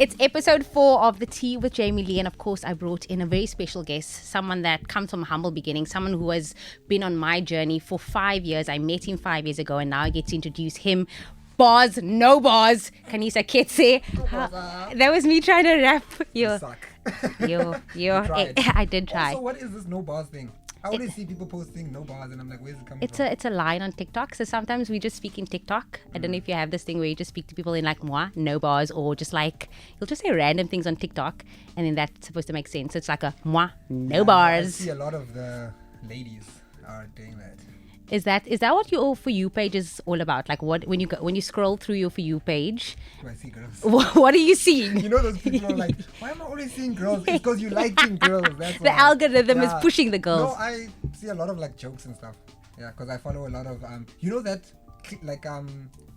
It's episode 4 of The Tea with Jamie-Lee, and of course I brought in a very special guest, someone that comes from humble beginnings, someone who has been on my journey for 5 years. I met him 5 years ago and now I get to introduce him. Bars, no bars, Khanyisa Ketse. That was me trying to rap. You suck. I did try. So what is this no bars thing? I always see people posting no bars and I'm like, where's it coming from? It's a line on TikTok. So sometimes we just speak in TikTok. I don't know if you have this thing where you just speak to people in like moi, no bars, or just like you'll just say random things on TikTok and then that's supposed to make sense. So it's like a moi, no bars. I see a lot of the ladies are doing that. Is that what your For You page is all about? Like what when you scroll through your For You page? Do I see girls? What are you seeing? You know those people are like, why am I always seeing girls? It's because you liking girls. That's the why. algorithm is pushing the girls. No, I see a lot of like jokes and stuff. Yeah, because I follow a lot of you know that like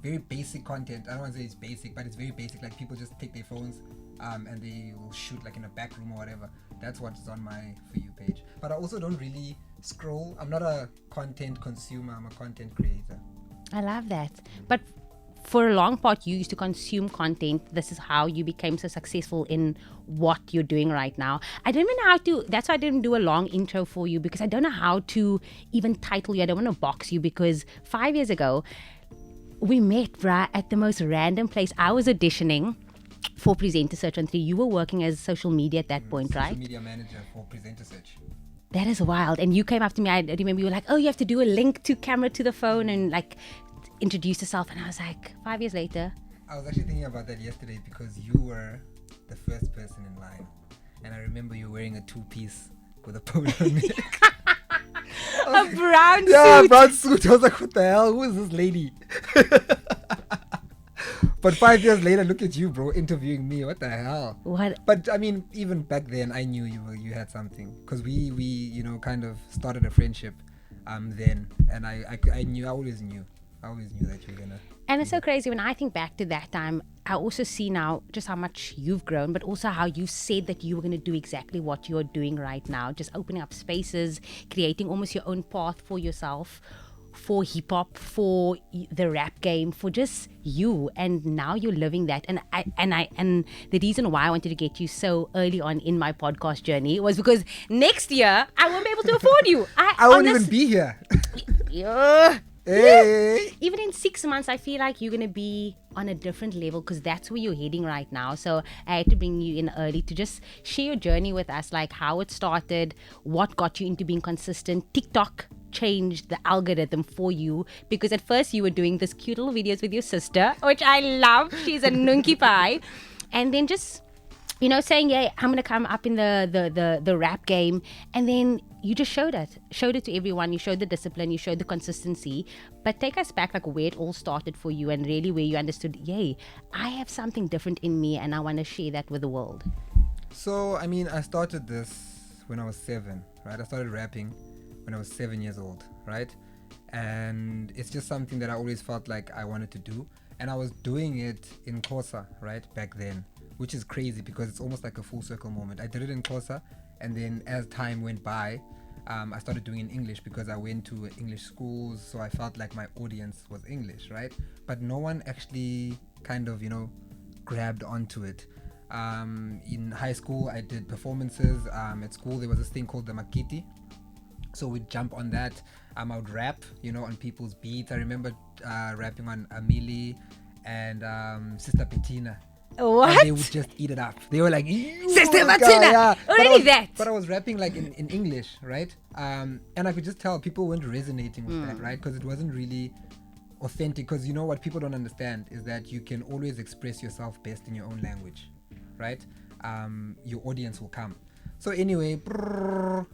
very basic content. I don't want to say it's basic, but it's very basic. Like people just take their phones and they will shoot like in a back room or whatever. That's what's on my For You page. But I also don't really scroll. I'm not a content consumer. I'm a content creator. I love that. But for a long part, you used to consume content. This is how you became so successful in what you're doing right now. I don't even know how to, that's why I didn't do a long intro for you, because I don't know how to even title you. I don't want to box you, because 5 years ago, we met, bruh, at the most random place. I was auditioning for Presenter Search on 3. You were working as social media at that point, right? Social media manager for Presenter Search. That is wild. And you came up to me, I remember you were like, oh, you have to do a link to camera to the phone and like introduce yourself. And I was like, 5 years later. I was actually thinking about that yesterday because you were the first person in line. And I remember you wearing a 2-piece with a polo neck. A brown suit. Yeah, a brown suit. I was like, what the hell? Who is this lady? But 5 years later, look at you, bro, interviewing me. What the hell? What? But I mean, even back then, I knew you had something, because we kind of started a friendship then, and I always knew that you were gonna. And it's so crazy when I think back to that time. I also see now just how much you've grown, but also how you said that you were going to do exactly what you're doing right now, just opening up spaces, creating almost your own path for yourself, for hip hop, for the rap game, for just you. And now you're living that. And the reason why I wanted to get you so early on in my podcast journey was because next year I won't be able to afford you. I won't even be here. Yeah. Hey. Even in 6 months, I feel like you're going to be on a different level, because that's where you're heading right now. So I had to bring you in early to just share your journey with us, like how it started, what got you into being consistent. TikTok changed the algorithm for you, because at first you were doing this cute little videos with your sister, which I love. She's a nunky pie. And then just, saying, yeah, I'm going to come up in the rap game. And then you just showed it to everyone. You showed the discipline, you showed the consistency. But take us back, like where it all started for you and really where you understood, yay, I have something different in me and I want to share that with the world. So, I mean, I started this when I was 7, right? I started rapping when I was 7 years old, right? And it's just something that I always felt like I wanted to do. And I was doing it in Xhosa, right, back then, which is crazy because it's almost like a full circle moment. I did it in Xhosa, and then as time went by, I started doing it in English because I went to English schools, so I felt like my audience was English, right? But no one actually kind of, grabbed onto it. In high school, I did performances. At school, there was this thing called the Makiti. So we'd jump on that. I would rap, on people's beats. I remember rapping on Amelie and Sister Bettina. What? And they would just eat it up. They were like, Sister Bettina! Yeah. Already that. But I was rapping like in English, right? And I could just tell people weren't resonating with that, right? Because it wasn't really authentic. Because what people don't understand is that you can always express yourself best in your own language, right? Your audience will come. So anyway,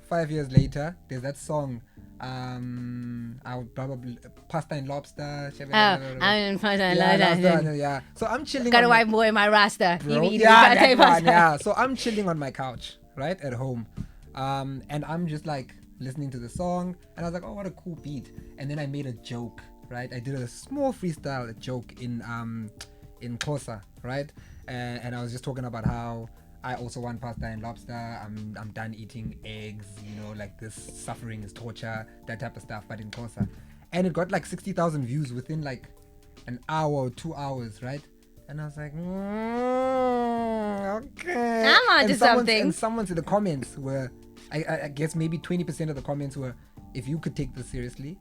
5 years later, there's that song. I would probably pasta and lobster. I'm pasta and lobster. Yeah. So I'm chilling. Got a white boy in my rasta. Yeah. So I'm chilling on my couch, right, at home, and I'm just like listening to the song, and I was like, oh, what a cool beat. And then I made a joke, right? I did a small freestyle joke in Xhosa, right? And I was just talking about how I also want pasta and lobster. I'm done eating eggs, like this suffering is torture, that type of stuff, but in Xhosa. And it got like 60,000 views within like an hour or 2 hours, right? And I was like, okay. I'm onto something. And someone in the comments were, I guess maybe 20% of the comments were, if you could take this seriously,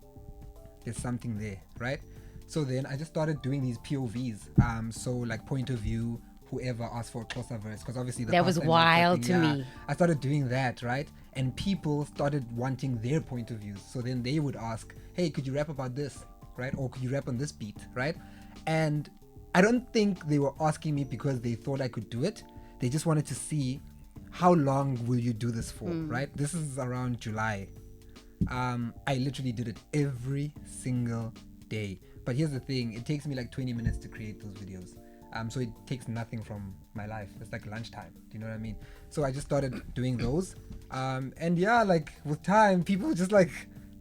there's something there, right? So then I just started doing these POVs. So like point of view, whoever asked for a Xhosa verse, because obviously that was wild to me. I started doing that, right? And people started wanting their point of views. So then they would ask, hey, could you rap about this, right? Or could you rap on this beat, right? And I don't think they were asking me because they thought I could do it. They just wanted to see how long will you do this for, right? This is around July. I literally did it every single day. But here's the thing, it takes me like 20 minutes to create those videos. So it takes nothing from my life. It's like lunchtime. Do you know what I mean? So I just started doing those. And yeah, like with time, people just like,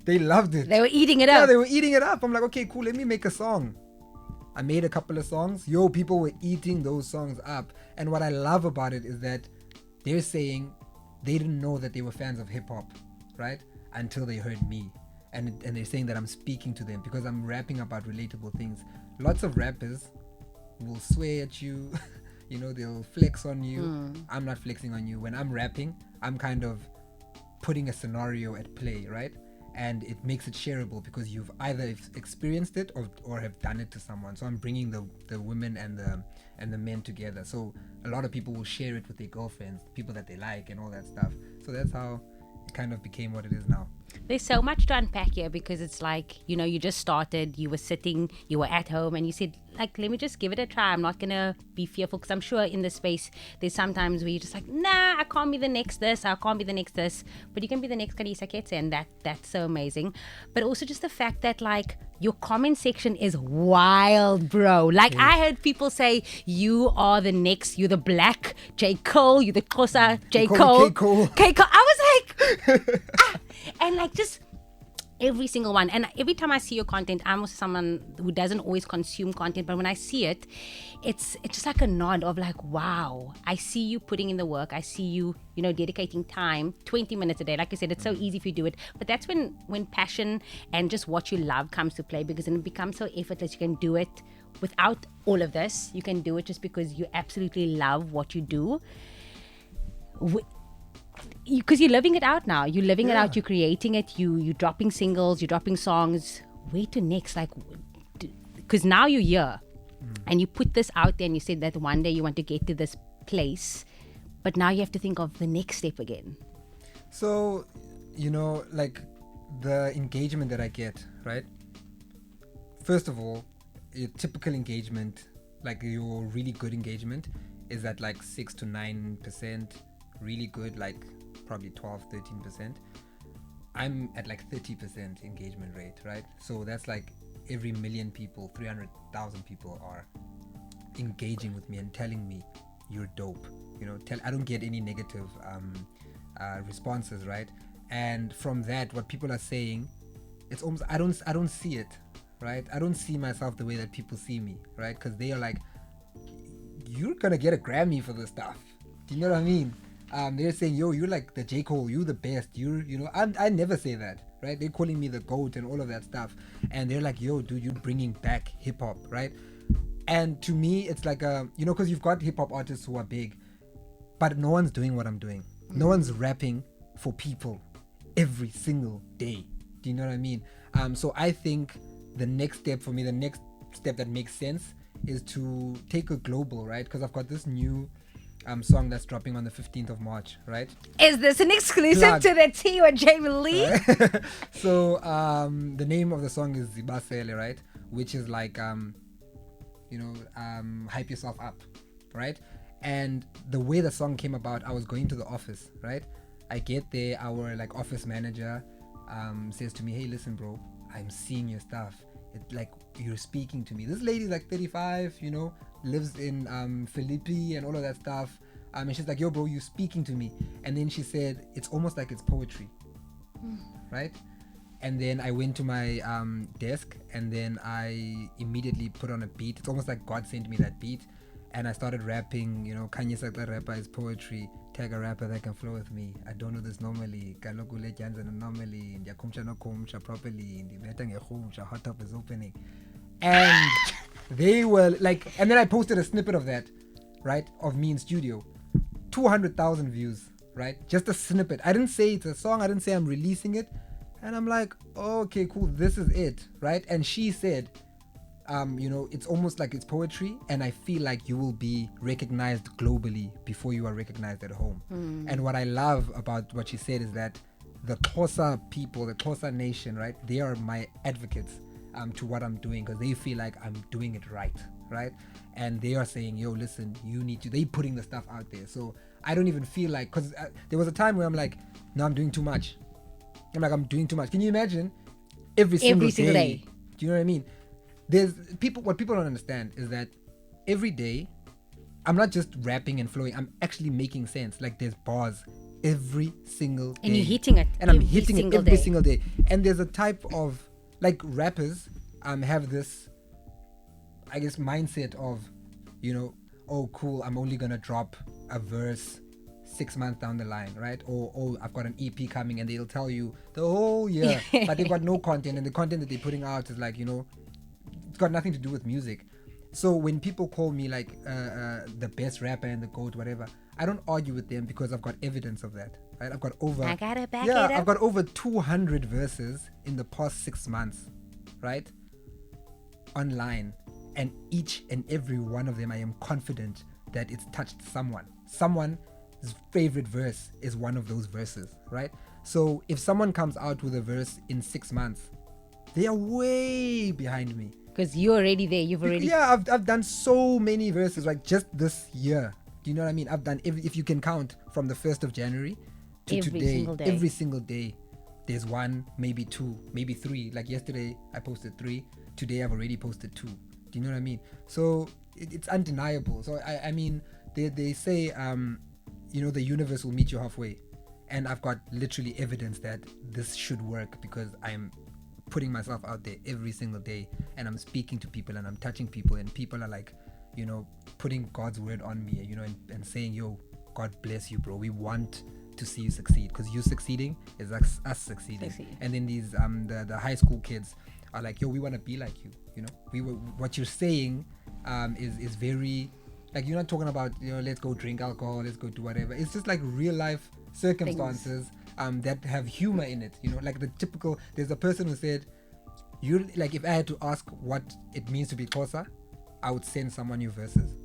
they loved it. They were eating it up. Yeah, they were eating it up. I'm like, okay, cool, let me make a song. I made a couple of songs. People were eating those songs up. And what I love about it is that they're saying they didn't know that they were fans of hip hop, right? Until they heard me. And they're saying that I'm speaking to them because I'm rapping about relatable things. Lots of rappers will swear at you, they'll flex on you. I'm not flexing on you. When I'm rapping, I'm kind of putting a scenario at play, right? And it makes it shareable because you've either experienced it or have done it to someone. So I'm bringing the women and the men together. So a lot of people will share it with their girlfriends, people that they like and all that stuff. So that's how it kind of became what it is now. There's so much to unpack here because it's like, you just started, you were sitting, you were at home and you said, like, let me just give it a try. I'm not going to be fearful because I'm sure in this space, there's sometimes where you're just like, nah, I can't be the next this, I can't be the next this, but you can be the next Khanyisa Ketse, and that's so amazing. But also just the fact that like your comment section is wild, bro. Like I heard people say, you are the next, you're the black J. Cole, you're the Xhosa J. Cole. K. Cole. I was like, and like just every single one. And every time I see your content, I'm also someone who doesn't always consume content, but when I see it, it's just like a nod of like, wow, I see you putting in the work. I see you, dedicating time, 20 minutes a day. Like you said, it's so easy if you do it, but that's when passion and just what you love comes to play, because then it becomes so effortless. You can do it without all of this. You can do it just because you absolutely love what you do. Because you're living it out now. You're living it out. You're creating it. You're dropping singles. You're dropping songs. Where to next? Like, because now you're here, and you put this out there, and you said that one day you want to get to this place, but now you have to think of the next step again. So, like the engagement that I get, right? First of all, your typical engagement, like your really good engagement, is at like 6 to 9%. Really good, like probably 12-13%. I'm at like 30% engagement rate, right? So that's like every million people, 300,000 people are engaging with me and telling me you're dope. I don't get any negative responses, right? And from that, what people are saying, it's almost I don't see it, right? I don't see myself the way that people see me, right? Because they are like, you're gonna get a Grammy for this stuff. Do you know what I mean? They're saying, yo, you're like the J. Cole, you're the best, I never say that, right? They're calling me the GOAT and all of that stuff, and they're like, yo, dude, you're bringing back hip-hop, right? And to me, it's like, because you've got hip-hop artists who are big, but no one's doing what I'm doing. No one's rapping for people every single day. Do you know what I mean? So I think the next step for me, the next step that makes sense is to take it global, right? Because I've got this new song that's dropping on the 15th of March, right? Is this an exclusive Plug. to the T with Jamie-Lee? Right? So the name of the song is Zibasele, right? Which is like hype yourself up, right? And the way the song came about, I was going to the office, right? I get there, our like office manager says to me, hey, listen, bro, I'm seeing your stuff. It's like you're speaking to me. This lady's like 35, lives in Philippi and all of that stuff. And she's like, yo, bro, you're speaking to me. And then she said, it's almost like it's poetry, right? And then I went to my desk, and then I immediately put on a beat. It's almost like God sent me that beat. And I started rapping, Khanyisa Ketse rapper is poetry. Tag a rapper that can flow with me. I don't do this normally. Kaloku le janza normally. Ndiyakumcha no kumcha properly. Ndibeta ngehumcha. Hot top is opening. And They were like, and then I posted a snippet of that, right, of me in studio, 200,000 views, right, just a snippet. I didn't say it's a song, I didn't say I'm releasing it, and I'm like, oh, okay, cool, this is it, right? And she said, it's almost like it's poetry, and I feel like you will be recognized globally before you are recognized at home. And what I love about what she said is that the Xhosa people, the Xhosa nation, right, they are my advocates to what I'm doing, because they feel like I'm doing it right, and they are saying, yo, listen, you need to, they putting the stuff out there. So I don't even feel like, because there was a time where I'm like, no, I'm doing too much. I'm doing too much. Can you imagine every single day? Do you know what I mean? What people don't understand is that every day I'm not just rapping and flowing, I'm actually making sense. Like, there's bars every single day. And you're hitting it. And I'm hitting it every single day. And there's a type of, like, rappers have this, I guess, mindset of, oh, cool, I'm only gonna drop a verse 6 months down the line, right? Or, oh, I've got an EP coming, and they'll tell you the whole year, but they've got no content, and the content that they're putting out is like, it's got nothing to do with music. So when people call me like the best rapper and the GOAT, whatever, I don't argue with them, because I've got evidence of that, right? I've got over, I gotta back it up. I've got over 200 verses in the past 6 months, right? Online, and each and every one of them, I am confident that it's touched someone. Someone's favorite verse is one of those verses, right? So if someone comes out with a verse in 6 months, they are way behind me. Because you're already there. You've already... Yeah, I've done so many verses, like, just this year. Do you know what I mean? I've done, if you can count from the 1st of January to today, every single day, there's one, maybe two, maybe three. Like yesterday, I posted 3. Today, I've already posted 2. Do you know what I mean? So it's undeniable. So I mean, they say, the universe will meet you halfway. And I've got literally evidence that this should work, because I'm putting myself out there every single day, and I'm speaking to people, and I'm touching people, and people are like, putting God's word on me, and saying, yo, God bless you, bro. We want to see you succeed, because you succeeding is us succeeding. And then these the high school kids are like, yo, we want to be like you. What you're saying is very, like, you're not talking about, let's go drink alcohol, let's go do whatever. It's just like real life circumstances that have humor in it. Like the typical, there's a person who said, like, if I had to ask what it means to be Xhosa, I would send someone your verses.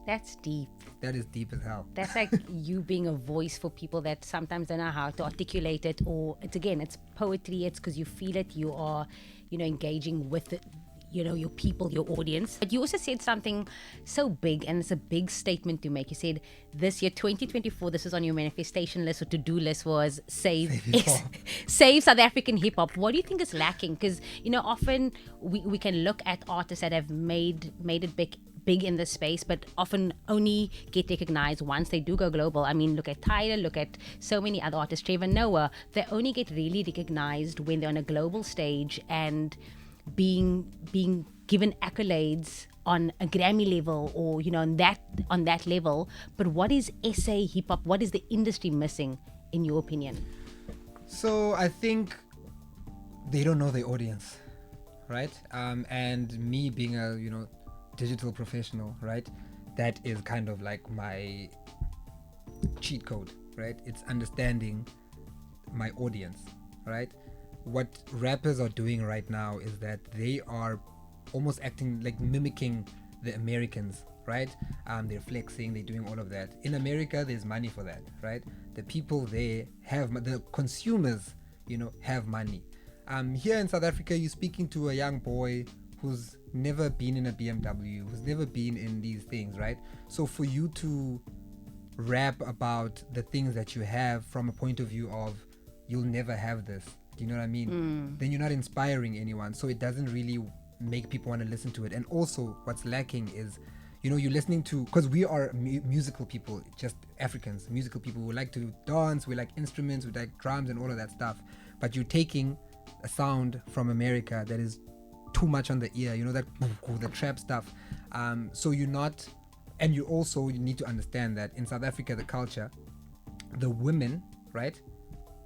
That's deep. That is deep as hell. That's like you being a voice for people that sometimes don't know how to articulate it, or it's poetry. It's because you feel it. You are, engaging with it, your people, your audience. But you also said something so big, and it's a big statement to make. You said this year, 2024, this is on your manifestation list or to-do list, was save South African hip hop. What do you think is lacking? Because often we can look at artists that have made it big in this space, but often only get recognized once they do go global. I mean, look at Tyler, look at so many other artists, Trevor Noah. They only get really recognized when they're on a global stage and being given accolades on a Grammy level, or on that level. But what is SA hip hop? What is the industry missing, in your opinion? So I think they don't know their audience, right? And me being a digital professional, right? That is kind of like my cheat code, right? It's understanding my audience, right? What rappers are doing right now is that they are almost acting like mimicking the Americans, right? They're flexing, they're doing all of that. In America, there's money for that, right? The people there the consumers, have money. Here in South Africa, you're speaking to a young boy who's never been in a BMW, who's never been in these things, right? So for you to rap about the things that you have from a point of view of you'll never have this, do you know what I mean? Then you're not inspiring anyone, so it doesn't really make people want to listen to it. And also what's lacking is, you're listening to, because we are musical people, just Africans, musical people. We like to dance, we like instruments, we like drums and all of that stuff, but you're taking a sound from America that is too much on the ear, that the trap stuff. So you're not, and you need to understand that in South Africa, the culture, the women, right,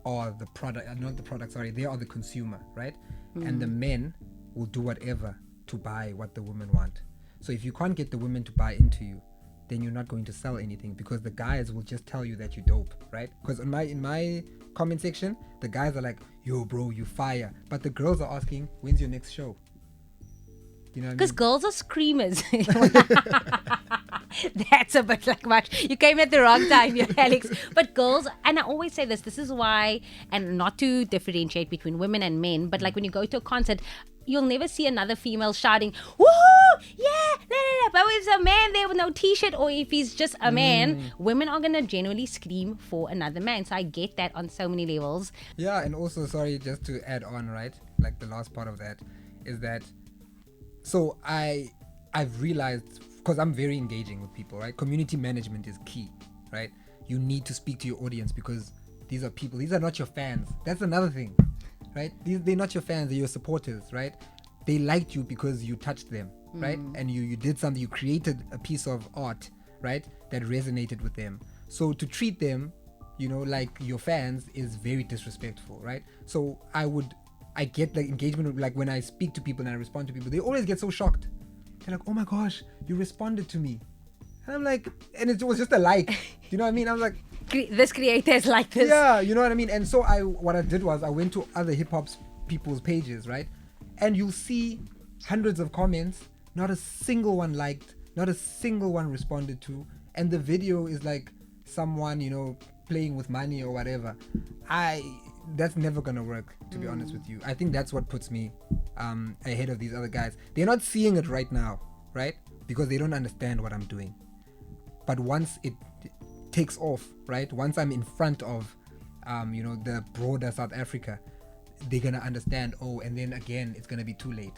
are the product, not the product, sorry, they are the consumer, right? And the men will do whatever to buy what the women want. So if you can't get the women to buy into you, then you're not going to sell anything, because the guys will just tell you that you're dope, right? Because in my comment section, the guys are like, yo bro, you fire, but the girls are asking, when's your next show? You know what I mean? Because girls are screamers. That's a bit like much. You came at the wrong time, you Alex. But girls, and I always say this is why, and not to differentiate between women and men, but like when you go to a concert, you'll never see another female shouting, woo, yeah, la, la, la. But if it's a man there with no t-shirt, or if he's just a man, women are going to generally scream for another man. So I get that on so many levels. Yeah, and also, sorry, just to add on, right? Like the last part of that is that, so I've realized, because I'm very engaging with people, right? Community management is key, right? You need to speak to your audience, because these are people, these are not your fans. That's another thing, right? They're not your fans, they're your supporters, right? They liked you because you touched them, right? And you did something, you created a piece of art, right? That resonated with them. So to treat them, you know, like your fans is very disrespectful, right? So I get the engagement, like when I speak to people and I respond to people, they always get so shocked. They're like, oh my gosh, you responded to me. And I'm like, and it was just a like, you know what I mean? I was like, this creators like this. yeah, you know what I mean? And so what I did was I went to other hip-hop people's pages, right? And you'll see hundreds of comments, not a single one liked, not a single one responded to, and the video is like someone, you know, playing with money or whatever. That's never gonna work, to be honest with you. I think that's what puts me ahead of these other guys. They're not seeing it right now, right? Because they don't understand what I'm doing. But once it takes off, right? Once I'm in front of you know, the broader South Africa, they're gonna understand. Oh, and then again, it's gonna be too late.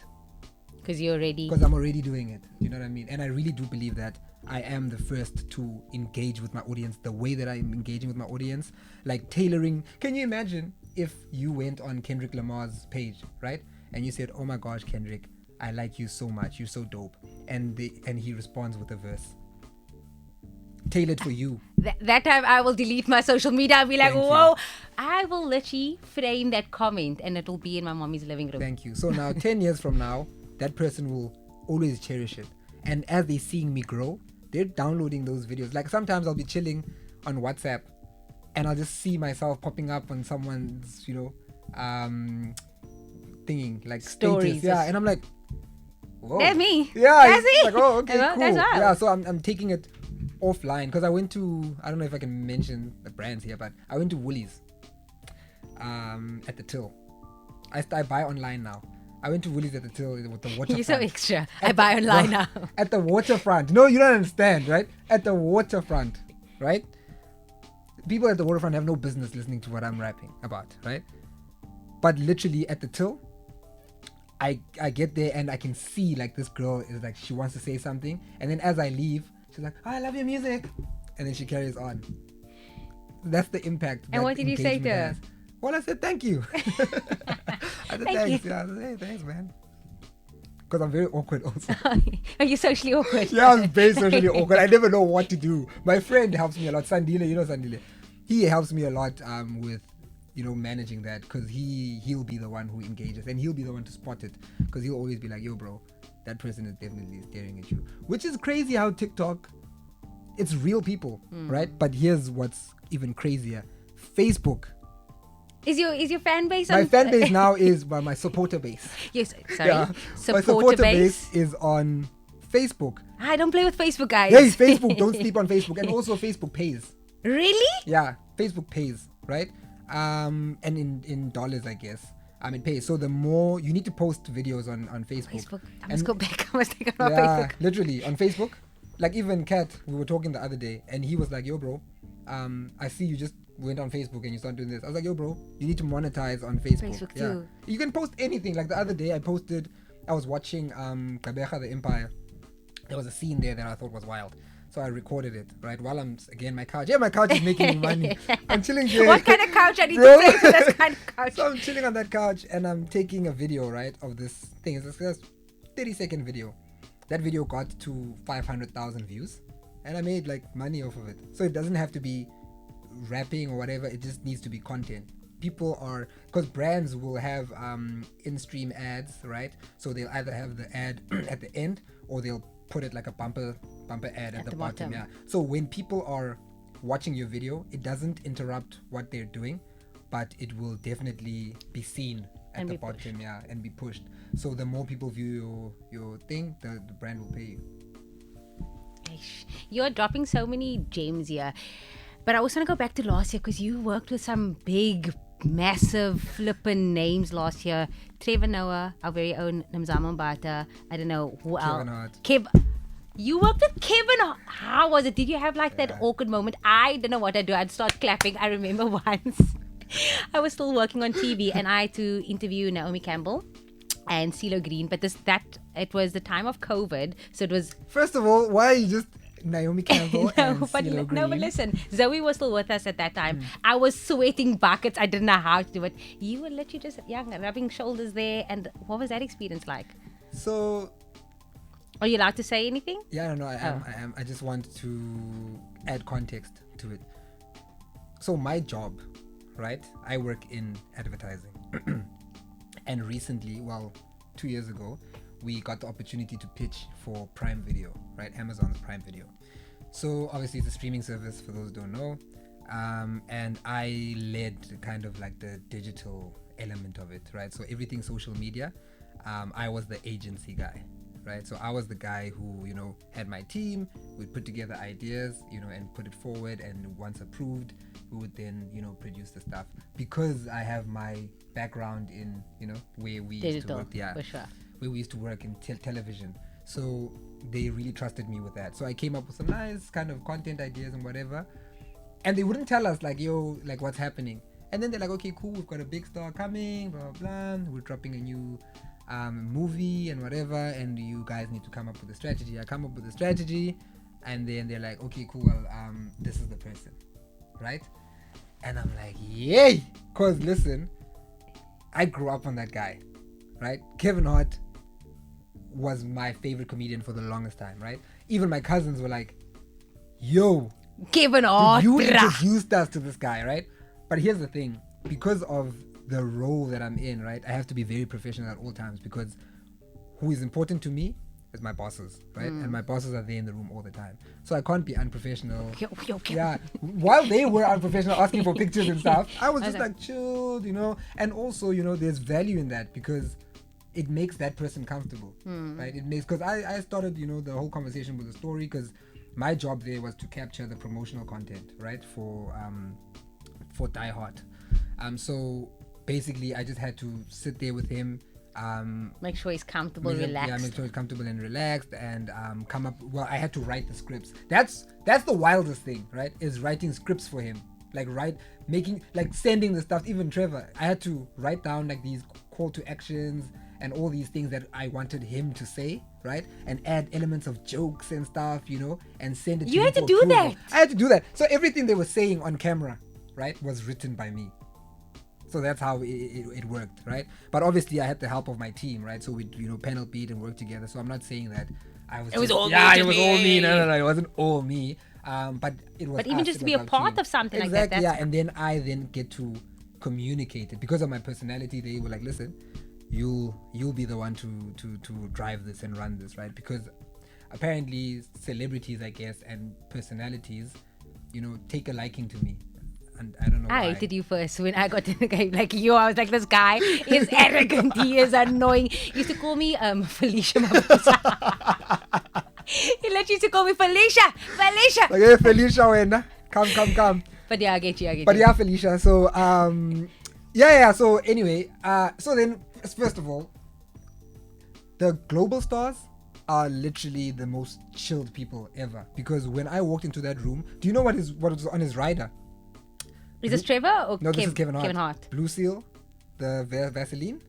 Because I'm already doing it. You know what I mean? And I really do believe that I am the first to engage with my audience the way that I'm engaging with my audience, like tailoring. Can you imagine if you went on Kendrick Lamar's page, right? And you said, oh my gosh, Kendrick, I like you so much, you're so dope. And he responds with a verse tailored for you. That time I will delete my social media. I'll be like, Thank whoa. you. I will literally frame that comment and it'll be in my mommy's living room. Thank you. So now 10 years from now, that person will always cherish it. And as they're seeing me grow, they're downloading those videos. Like sometimes I'll be chilling on WhatsApp and I'll just see myself popping up on someone's, you know, thingy, like Stories. status. Yeah, and I'm like, whoa. That's me. Yeah, That's it's me. like, oh, okay, That's cool. right. Yeah, so I'm taking it offline, because I went to, I don't know if I can mention the brands here, but I went to Woolies at the till. I buy online now. I went to Woolies at the till with the waterfront. You're so extra. I buy online now. At the waterfront. No, you don't understand, right? At the waterfront, right? People at the waterfront have no business listening to what I'm rapping about, right? But literally at the till, I get there and I can see like this girl is like, she wants to say something. And then as I leave, she's like, oh, I love your music. And then she carries on. That's the impact. And what did you say to her? Has. Well, I said, thank you. I said, thanks. Yeah, I said, hey, thanks, man. Because I'm very awkward also. Are you socially awkward? Yeah, I'm very socially awkward. I never know what to do. My friend helps me a lot. Sandile, you know Sandile? He helps me a lot with, you know, managing that, because he'll be the one who engages and he'll be the one to spot it, because he'll always be like, yo, bro, that person is definitely staring at you. Which is crazy how TikTok, it's real people, right? But here's what's even crazier. Facebook. Is your fan base My on... fan base now is my supporter base. Yes, sorry. Yeah. My supporter base is on Facebook. I don't play with Facebook, guys. Hey, Facebook, don't sleep on Facebook. And also Facebook pays. Really? Yeah, Facebook pays, right? And in dollars, I guess. It pays. So the more you need to post videos on Facebook. I must go back. I must take it on Yeah, Facebook. literally on Facebook. Like even Kat, we were talking the other day, and he was like, "Yo, bro, I see you just went on Facebook and you started doing this." I was like, "Yo, bro, you need to monetize on Facebook." Facebook yeah. too. You can post anything. Like the other day, I was watching Kabeja the Empire. There was a scene there that I thought was wild. So I recorded it, right? While I'm, again, my couch. Yeah, my couch is making me money. I'm chilling there. What kind of couch? I need to pay for this kind of couch. So I'm chilling on that couch and I'm taking a video, right, of this thing. It's a 30-second video. That video got to 500,000 views. And I made like money off of it. So it doesn't have to be rapping or whatever. It just needs to be content. people are, because brands will have in-stream ads, right? So they'll either have the ad at the end, or they'll put it like a bumper ad at the bottom. Yeah. So when people are watching your video, it doesn't interrupt what they're doing, but it will definitely be seen at the bottom, and be pushed. So the more people view your thing, the brand will pay you. You're dropping so many gems here. But I also want to go back to last year, because you worked with some big, massive, flippin' names last year. Trevor Noah, our very own Namzama Mbata. I don't know who else. You worked with Kevin. How was it? Did you have like that awkward moment? I don't know what I'd do. I'd start clapping. I remember once I was still working on TV and I had to interview Naomi Campbell and CeeLo Green. But it was the time of COVID. So it was... First of all, why are you just... Naomi Campbell and CeeLo Green. No, but listen, Zoe was still with us at that time. I was sweating buckets. I didn't know how to do it. You were literally just rubbing shoulders there. And what was that experience like? So, are you allowed to say anything? Yeah, no, I am. I just want to add context to it. So my job, right? I work in advertising. And recently, 2 years ago, we got the opportunity to pitch for Prime Video, right? Amazon's Prime Video. So obviously it's a streaming service for those who don't know. And I led kind of like the digital element of it, right? So everything social media, I was the agency guy, right? So I was the guy who, had my team, we'd put together ideas, and put it forward, and once approved, we would then, produce the stuff. Because I have my background in, where we used to work, for sure. Where we used to work in television. So they really trusted me with that. So I came up with some nice kind of content ideas and whatever. And they wouldn't tell us like, yo, like what's happening. And then they're like, okay, cool, we've got a big star coming, blah, blah, blah. We're dropping a new movie and whatever. And you guys need to come up with a strategy. I come up with a strategy. And then they're like, okay, cool, this is the person, right? And I'm like, yay! Because listen, I grew up on that guy, right? Kevin Hart was my favorite comedian for the longest time, right? Even my cousins were like, yo, Kevin Hart, you introduced us to this guy, right? But here's the thing, because of the role that I'm in, right, I have to be very professional at all times, because who is important to me is my bosses, right? And my bosses are there in the room all the time, so I can't be unprofessional. Yeah, while they were unprofessional asking for pictures and stuff, I was just like chilled, and also, there's value in that, because it makes that person comfortable, right? It makes, because I started, the whole conversation with a story, because my job there was to capture the promotional content, right, for Die Hard. So basically, I just had to sit there with him, make sure he's comfortable, relaxed. Yeah, make sure he's comfortable and relaxed, and come up. Well, I had to write the scripts. That's the wildest thing, right? Is writing scripts for him, sending the stuff. Even Trevor, I had to write down like these call to actions and all these things that I wanted him to say, right? And add elements of jokes and stuff, and send it to him. You had to do that. I had to do that. So everything they were saying on camera, right, was written by me. So that's how it worked, right? But obviously I had the help of my team, right? So we, panel beat and work together. So I'm not saying that it was all me. No, it wasn't all me. But it was. But even just to be a part of something like that. Yeah, and then I get to communicate it. Because of my personality, they were like, listen, you'll be the one to drive this and run this, right? Because apparently celebrities, I guess, and personalities, take a liking to me. And I don't know why. I hated you first when I got in the game. Like you, I was like, this guy is arrogant. He is annoying. He used to call me Felicia. He literally used to call me Felicia. Like, hey, Felicia, when come. But yeah, I get you. But yeah, Felicia. So yeah. So anyway, so then first of all, the global stars are literally the most chilled people ever. Because when I walked into that room, do you know what was on his rider? Is this Trevor or no? This is Kevin Hart. Kevin Hart. Blue Seal, the Vaseline,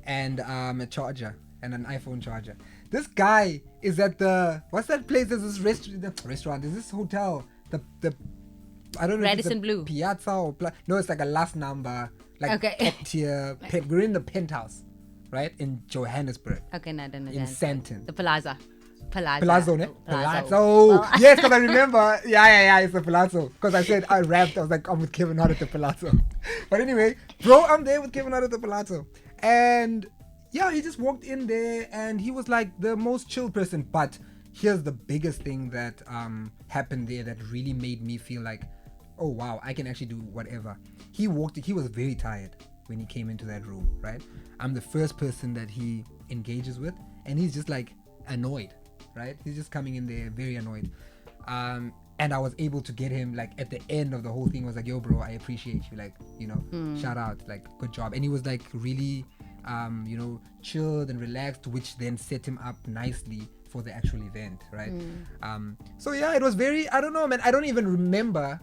and a charger and an iPhone charger. This guy is at the what's that place? There's this restaurant. There's this hotel. The I don't know. Radisson if it's Blue. Piazza or no? It's like a last number. Like top tier. We're in the penthouse, right in Johannesburg. Okay, no, I don't know. In Sandton. The Plaza. Palazzo, ne? Palazzo. Palazzo. Well, Yes, because I remember. Yeah, it's a Palazzo. Because I said I rapped. I was like, I'm with Kevin Hart at the Palazzo. But anyway, bro, I'm there with Kevin Hart at the Palazzo. And yeah, he just walked in there and he was like the most chill person. But here's the biggest thing that happened there that really made me feel like, oh wow, I can actually do whatever. He was very tired when he came into that room, right? I'm the first person that he engages with, and he's just like annoyed, right? He's just coming in there very annoyed. And I was able to get him, like, at the end of the whole thing, was like, yo bro, I appreciate you, like, you know, shout out, like, good job. And he was like really you know, chilled and relaxed, which then set him up nicely for the actual event, right? So yeah, it was very, I don't know, man, I don't even remember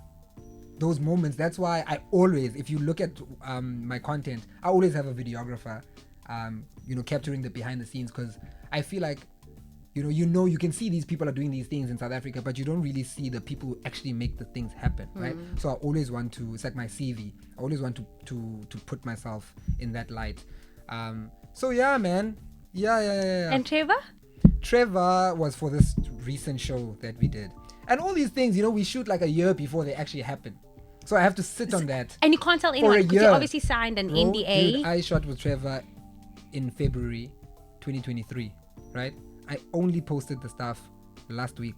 those moments. That's why I always, if you look at my content, I always have a videographer you know, capturing the behind the scenes, because I feel like, you know, you can see these people are doing these things in South Africa, but you don't really see the people who actually make the things happen, right? So I always want to, it's like my CV, I always want to put myself in that light. So yeah, man, yeah. And Trevor was for this recent show that we did, and all these things, you know, we shoot like a year before they actually happen. So I have to sit on that. And you can't tell anyone because you obviously signed an NDA. Dude, I shot with Trevor in February 2023, right? I only posted the stuff last week.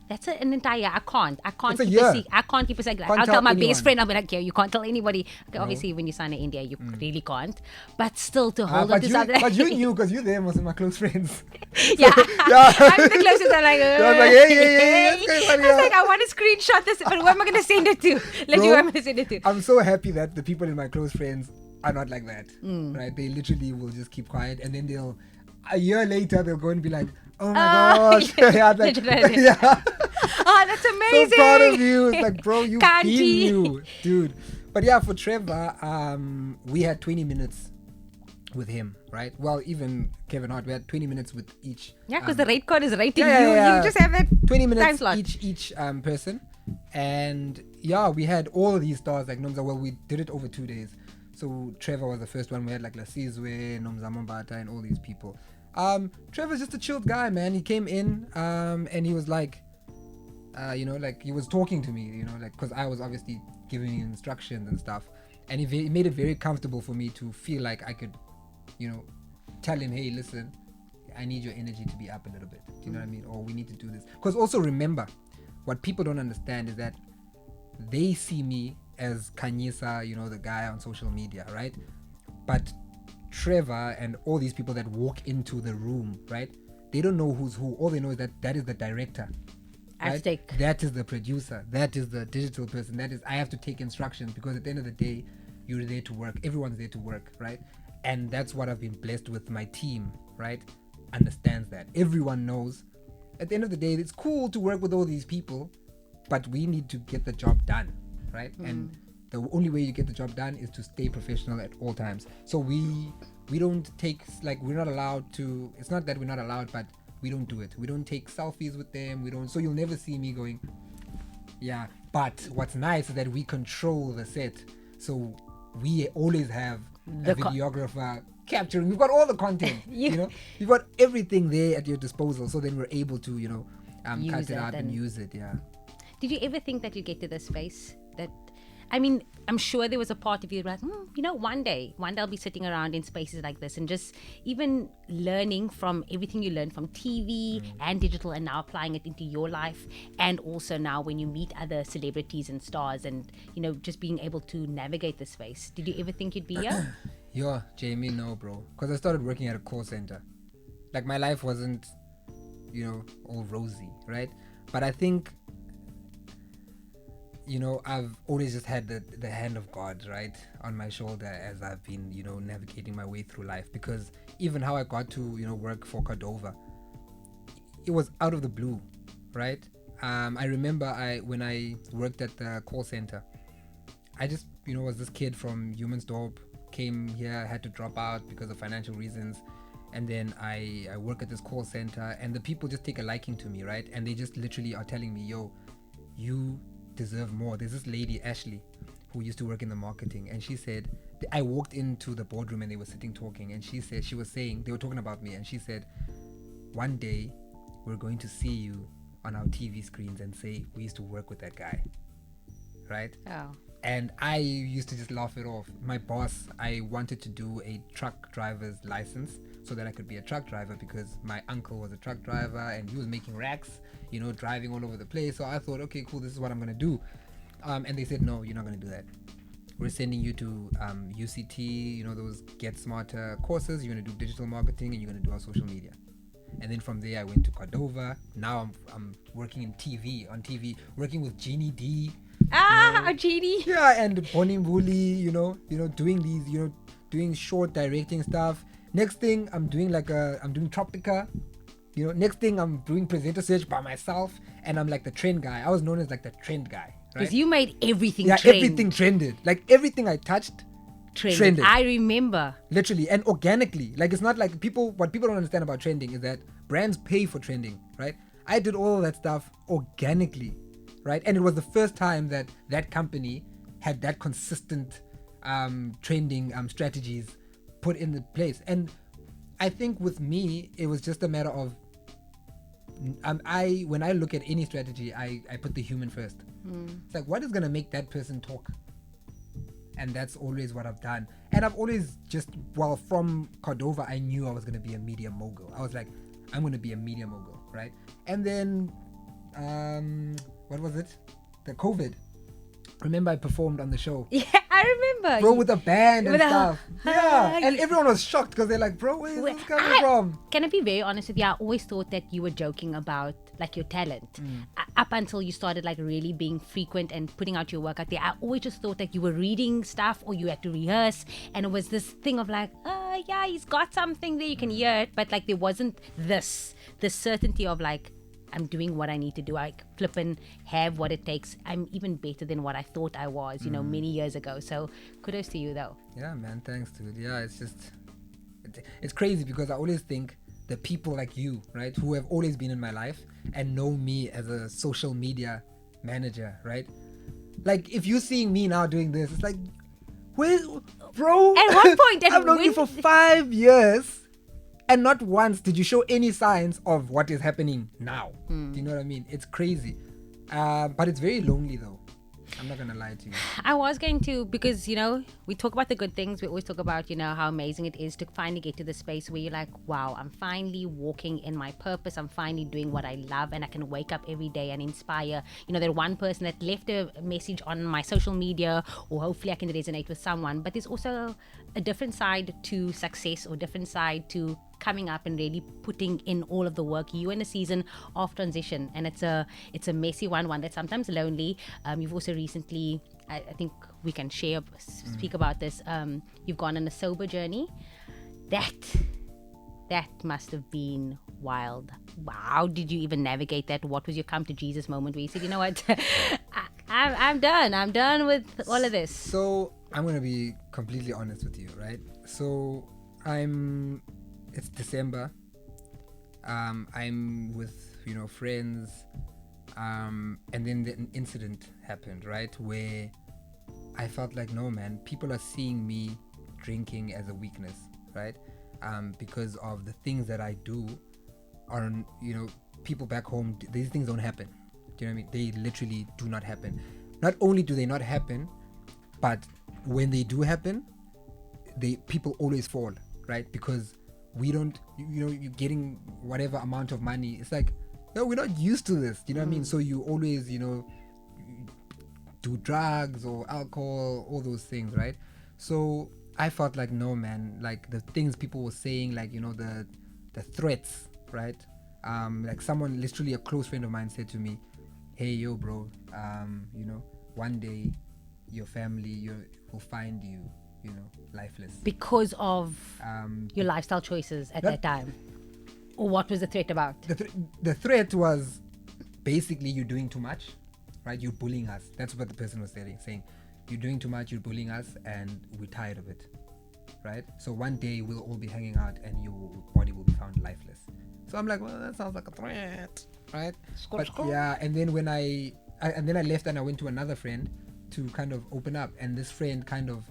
That's an entire year. I can't It's a keep year. I can't keep a secret. Can't I'll tell tell my anyone. best friend, I'll be like, yeah, you can't tell anybody. Okay, obviously, when you sign an NDA, you really can't. But still, to hold on to something. But you knew, because you there was my close friends. Yeah. I'm the closest. I'm like, I was like, hey, let's go, I was like, I want to screenshot this, but who am I going to send it to? Let you, who am I going to send it to? I'm so happy that the people in my close friends are not like that, right? They literally will just keep quiet, and then a year later, they'll go and be like, oh my gosh. Yeah, like, yeah. Oh, that's amazing. So proud of you. It's like, bro, you Can't been he? you, dude. But yeah, for Trevor, we had 20 minutes with him, right? Well, even Kevin Hart, we had 20 minutes with each. Yeah, because the rate card is rating yeah. you just have that 20 time minutes slot. each person. And yeah, we had all of these stars like Nomza. Well, we did it over 2 days. So Trevor was the first one. We had like Lasizwe, Nomza Mombata, and all these people. Trevor's just a chilled guy, man. He came in and he was like, you know, like he was talking to me, you know, like, because I was obviously giving him instructions and stuff, and he made it very comfortable for me to feel like I could, you know, tell him, hey, listen, I need your energy to be up a little bit. Do you know what I mean? Or we need to do this. Because also remember, what people don't understand is that they see me as Khanyisa, you know, the guy on social media, right? But Trevor and all these people that walk into the room, right? They don't know who's who. All they know is that is the director. Right? That is the producer. That is the digital person. That is, I have to take instructions, because at the end of the day, you're there to work. Everyone's there to work, right? And that's what I've been blessed with. My team, right, understands that. Everyone knows. At the end of the day, it's cool to work with all these people, but we need to get the job done, right? And the only way you get the job done is to stay professional at all times. So we don't take, like, we're not allowed to, it's not that we're not allowed, but we don't do it. We don't take selfies with them. So you'll never see me going, yeah. But what's nice is that we control the set. So we always have a videographer capturing. We've got all the content, you know, you've got everything there at your disposal. So then we're able to, you know, cut it out and use it. Yeah. Did you ever think that you'd get to this space? That, I mean, I'm sure there was a part of you like, you know, one day I'll be sitting around in spaces like this and just even learning from everything you learned from TV and digital, and now applying it into your life, and also now when you meet other celebrities and stars, and, you know, just being able to navigate the space. Did you ever think you'd be here? Yeah, Jamie, no, bro. Because I started working at a call center. Like, my life wasn't, you know, all rosy, right? But I think, you know, I've always just had the hand of God, right, on my shoulder as I've been, you know, navigating my way through life. Because even how I got to, you know, work for Cordova, it was out of the blue, right? I remember when I worked at the call center, I just, you know, was this kid from Humansdorp, came here, had to drop out because of financial reasons. And then I work at this call center, and the people just take a liking to me, right? And they just literally are telling me, yo, you deserve more. There's this lady, Ashley, who used to work in the marketing, and she said, I walked into the boardroom and they were sitting talking, and she said, she was saying, they were talking about me, and she said, one day we're going to see you on our TV screens and say, we used to work with that guy, right? Oh. And I used to just laugh it off. My boss, I wanted to do a truck driver's license so that I could be a truck driver, because my uncle was a truck driver and he was making racks, you know, driving all over the place. So I thought, okay, cool, this is what I'm going to do. And they said, no, you're not going to do that. We're sending you to UCT, you know, those Get Smarter courses. You're going to do digital marketing and you're going to do our social media. And then from there, I went to Cordova. Now I'm working on TV, working with Jeannie D. Jeannie. Yeah, and Bonnie Mbuli, you know, doing these, you know, doing short directing stuff. Next thing, I'm doing Tropica. You know, next thing, I'm doing presenter search by myself, and I'm like the trend guy. I was known as like the trend guy, right? Because you made everything yeah, trend. everything trended. Like everything I touched trended. I remember. Literally, and organically. Like, it's not like what people don't understand about trending is that brands pay for trending, right? I did all of that stuff organically, right? And it was the first time that company had that consistent trending strategies put in the place. And I think with me, it was just a matter of when I look at any strategy, I put the human first. It's like, what is going to make that person talk? And that's always what I've done. And I've always from Cordova, I knew I was going to be a media mogul. I was like, I'm going to be a media mogul, right? And then, what was it? The COVID. Remember I performed on the show? Yeah, I remember. Bro, with a band and stuff. Yeah, and everyone was shocked because they're like, bro, where is this coming from? Can I be very honest with you? I always thought that you were joking about like your talent. Up until you started like really being frequent and putting out your work out there, I always just thought that you were reading stuff or you had to rehearse, and it was this thing of like, yeah, he's got something there, you can hear it, but like there wasn't the certainty of like, I'm doing what I need to do. I flip and have what it takes. I'm even better than what I thought I was, you know, many years ago. So kudos to you though. Yeah, man. Thanks, dude. Yeah, it's crazy because I always think the people like you, right, who have always been in my life and know me as a social media manager, right? Like, if you're seeing me now doing this, it's like, where, bro? At what point? I've known you for 5 years. And not once did you show any signs of what is happening now. Do you know what I mean? It's crazy. But it's very lonely though. I'm not going to lie to you. I was going to, because, you know, we talk about the good things. We always talk about, you know, how amazing it is to finally get to the space where you're like, wow, I'm finally walking in my purpose. I'm finally doing what I love, and I can wake up every day and inspire, you know, that one person that left a message on my social media, or hopefully I can resonate with someone. But there's also a different side to success, or different side to coming up and really putting in all of the work. You in a season of transition, and it's a messy one that's sometimes lonely. You've also recently, I think we can speak about this, you've gone on a sober journey. That must have been wild. How did you even navigate that? What was your come to Jesus moment where you said, you know what, I'm done with all of this? So I'm going to be completely honest with you, right? So it's December. I'm with, you know, friends. And then an incident happened, right? Where I felt like, no, man, people are seeing me drinking as a weakness, right? Because of the things that I do on, you know, people back home, these things don't happen. Do you know what I mean? They literally do not happen. Not only do they not happen, but when they do happen, people always fall, right? Because we don't, you know, you're getting whatever amount of money. It's like, no, we're not used to this. You know what I mean? So you always, you know, do drugs or alcohol, all those things, right? So I felt like, no, man, like the things people were saying, like, you know, the threats, right? Like someone, literally a close friend of mine, said to me, hey, yo, bro, you know, one day your family will find you, you know, lifeless. Because of your lifestyle choices at that time? Or what was the threat about? The threat was basically, you're doing too much, right? You're bullying us. That's what the person was saying. You're doing too much, you're bullying us, and we're tired of it, right? So one day we'll all be hanging out and your body will be found lifeless. So I'm like, well, that sounds like a threat, right? But yeah, and then when I left and I went to another friend to kind of open up, and this friend kind of,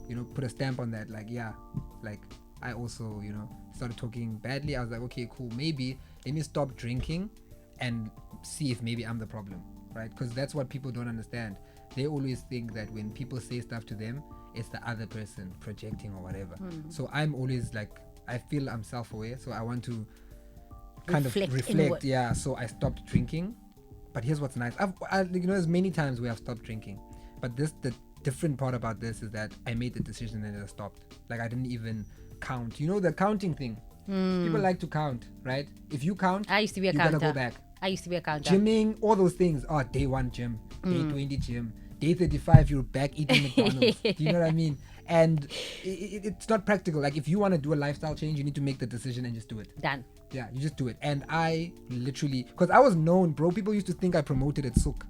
you know, put a stamp on that, like, yeah, like I also, you know, started talking badly. I was like, okay, cool, maybe let me stop drinking and see if maybe I'm the problem, right? Because that's what people don't understand. They always think that when people say stuff to them, it's the other person projecting or whatever. So I'm always like, I feel I'm self-aware, so I want to kind of reflect. Yeah, so I stopped drinking. But here's what's nice. There's many times where I've stopped drinking, but the different part about this is that I made the decision and I stopped. Like, I didn't even count. You know the counting thing. People like to count, right? If you count, I used to be a you counter. gotta go back. I used to be a counter. Gymming, all those things. Oh, day 1 gym, day 20 gym, day 35 you're back eating McDonald's. Do you know what I mean? And it's not practical. Like, if you want to do a lifestyle change, you need to make the decision and just do it. Done. Yeah, you just do it. And I literally, because I was known, bro. People used to think I promoted at Souk.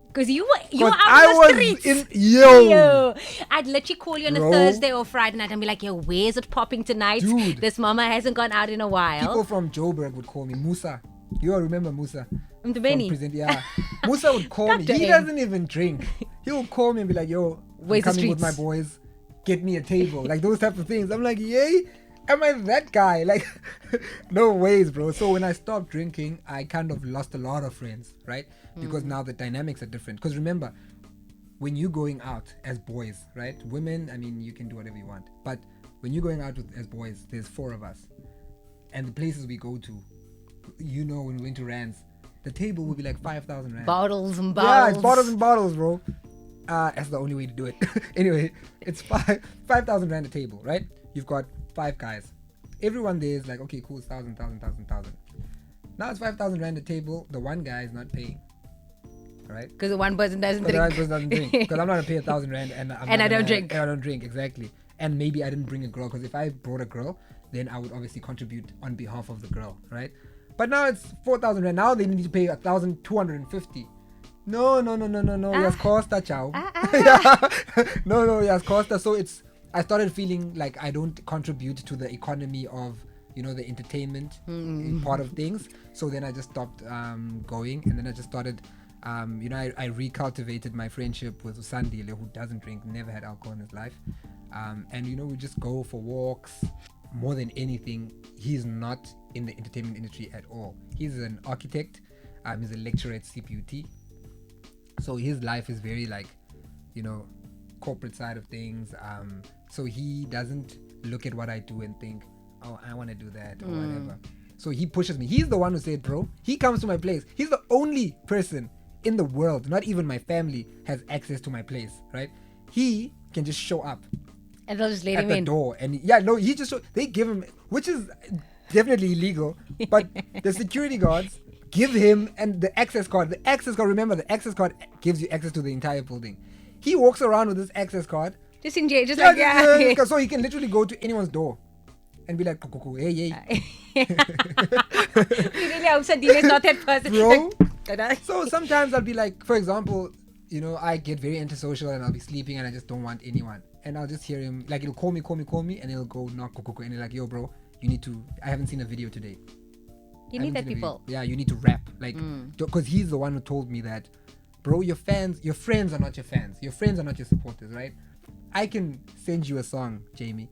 Because you were out on the streets. Yo. I'd literally call you on a Thursday or Friday night and be like, yo, where's it popping tonight? Dude. This mama hasn't gone out in a while. People from Joburg would call me Musa. You all remember Musa? Yeah. Musa would call me. He doesn't even drink. He would call me and be like, yo, I'm coming with my boys. Get me a table. Like, those type of things. I'm like, yay? Am I that guy? Like, no ways, bro. So when I stopped drinking, I kind of lost a lot of friends, right? Because now the dynamics are different. Because remember, when you're going out as boys, right? Women, I mean, you can do whatever you want. But when you're going out as boys, there's 4 of us. And the places we go to, you know, when we went to Rands, the table would be like 5,000 Rand. Bottles and bottles. Yeah, it's bottles and bottles, bro. That's the only way to do it. Anyway, it's 5,000 Rand a table, right? You've got 5 guys. Everyone there is like, okay, cool, 1,000. Now it's 5,000 Rand a table. The one guy is not paying. Right? Because the one person doesn't drink. The one person doesn't drink. Because I'm not going to pay 1,000 Rand and I don't drink. And I don't drink, exactly. And maybe I didn't bring a girl, because if I brought a girl, then I would obviously contribute on behalf of the girl, right? But now it's 4,000 Rand. Now they need to pay 1,250. No. Yes, costa, ciao. No, yes, costa. So I started feeling like I don't contribute to the economy of, you know, the entertainment part of things. So then I just stopped going, and then I just started, you know, I recultivated my friendship with Sandile, who doesn't drink, never had alcohol in his life. And, you know, we just go for walks. More than anything, he's not in the entertainment industry at all. He's an architect. He's a lecturer at CPUT. So his life is very, like, you know, corporate side of things. So he doesn't look at what I do and think, oh, I want to do that or whatever. So he pushes me. He's the one who said, bro, he comes to my place. He's the only person in the world, not even my family, has access to my place, right? He can just show up. And they'll just let him in. At the door. And he just, they give him, which is definitely illegal, but the security guards give him and the access card. Remember, the access card gives you access to the entire building. He walks around with this access card. Just in jail, so he can literally go to anyone's door and be like, hey. You really hope Sandile is not that person. Bro. So sometimes I'll be like, for example, you know, I get very antisocial and I'll be sleeping and I just don't want anyone. And I'll just hear him, like, he'll call me, and he'll go knock, and he'll like, yo, bro, you need to, I haven't seen a video today. You need that, people. Yeah, you need to rap. Like, because he's the one who told me that, bro, your friends are not your fans. Your friends are not your supporters, right? I can send you a song, Jamie.